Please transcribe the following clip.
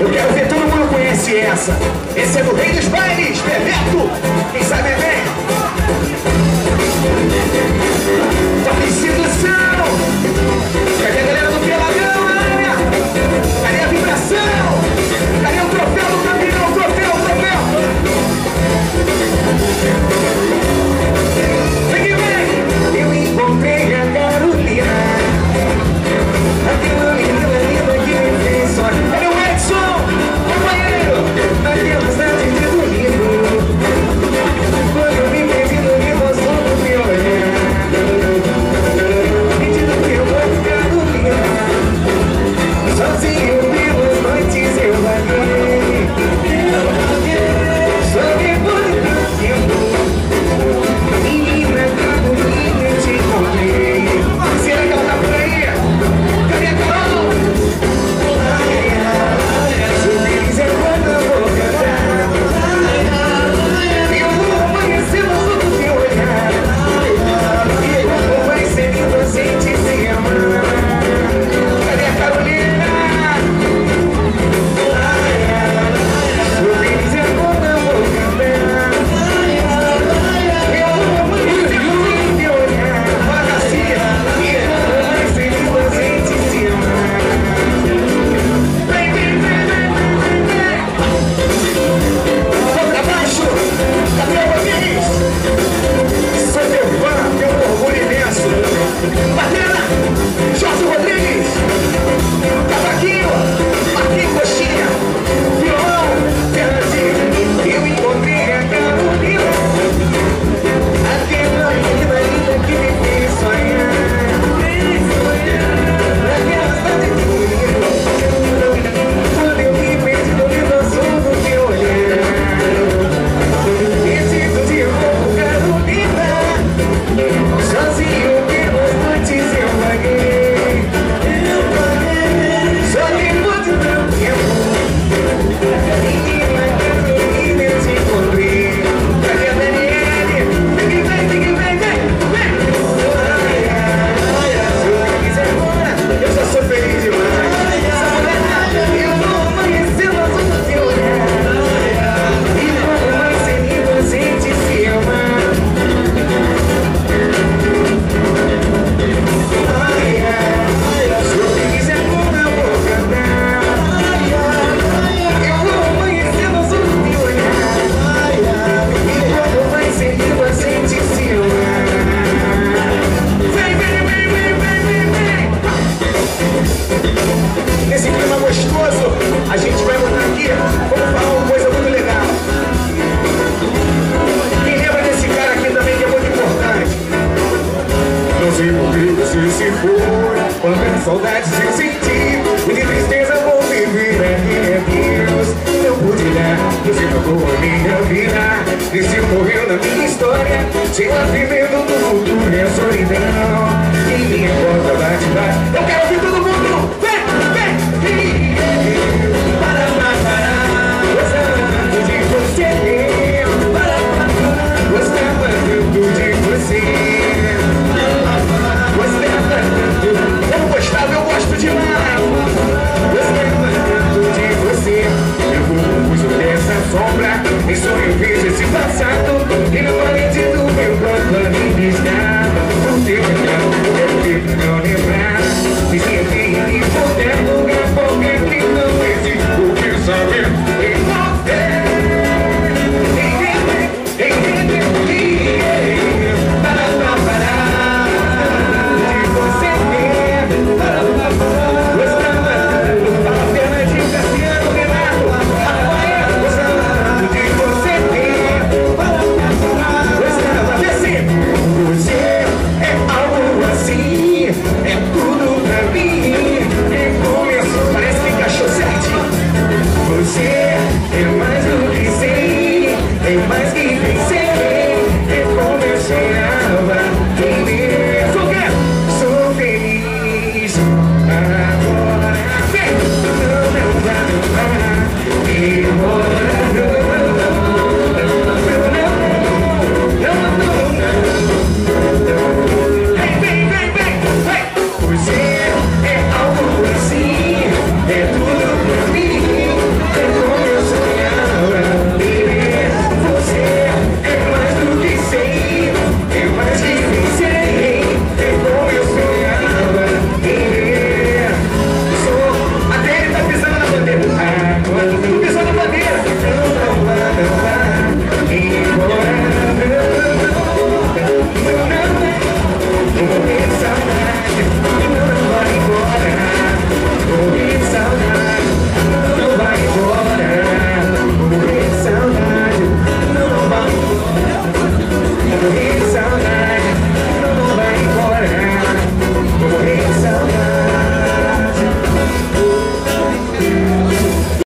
Eu quero ver todo mundo conhece essa. Esse é do Rei dos Bailes, Bebeto. Quem sabe bem? Toque sedução. Cadê a galera do Peladão, Aranha? Cadê a vibração? Cadê o troféu do campeão? Troféu. Vem que vem. Eu encontrei a Carolina. Aquela menina linda que me fez sonhar. Cadê o Edson, companheiro? Naquela cidade de bonito. Quando eu me perdi no livro azul do meu olhar. Pedindo que eu vou ficar dormindo. Sozinho pelas noites eu vaguei. Só depois de tanto tempo. Menina, tá bonita, eu te encontrei. Será que ela tá por aí? Cadê a Carol? Sou feliz é quando eu vou cantar. Eu vou amanhecer no sul do teu olhar. E como vai ser lindo a gente se amar. Cadê a Carolina? Sou feliz é quando eu vou cantar. Eu vou amanhecer no sul do teu olhar. Bagacia. E como vai ser lindo a gente se amar. Vem. Boca abaixo. Gabriel Rodrigues. Sou teu fã, teu orgulho imenso. Batera. Jorge Rodrigues. Cavaquinho. Marquinhos Coxinha. Violão. Fernandinho. Eu encontrei a Carolina. Aquela menina linda que me fez sonhar. Naquela cidade de bonito. Quando eu me perdi no livro azul do teu olhar. Decido de novo, Carolina. Sozinho pelas noites eu vaguei. Só depois de tanto tempo. Menina, Carolina, eu te encontrei. Cadê a Daniele? Vem. Eu só sou feliz demais. Eu vou amanhecer no azul do teu olhar. E como vai ser lindo a gente se amar. Sou feliz é quando eu vou cantar. Eu vou amanhecer no azul do teu olhar. E como vai ser lindo a gente se amar. Vem. Nesse clima gostoso, a gente vai botar aqui, vamos falar uma coisa muito legal. Quem lembra desse cara aqui também que é muito importante? Não sei por que você se foi, quantas saudades eu senti, e de tristeza vou viver Deus. Não pude dar, você tocou a minha vida, e se morreu na minha história, se lá vivendo no futuro é solidão.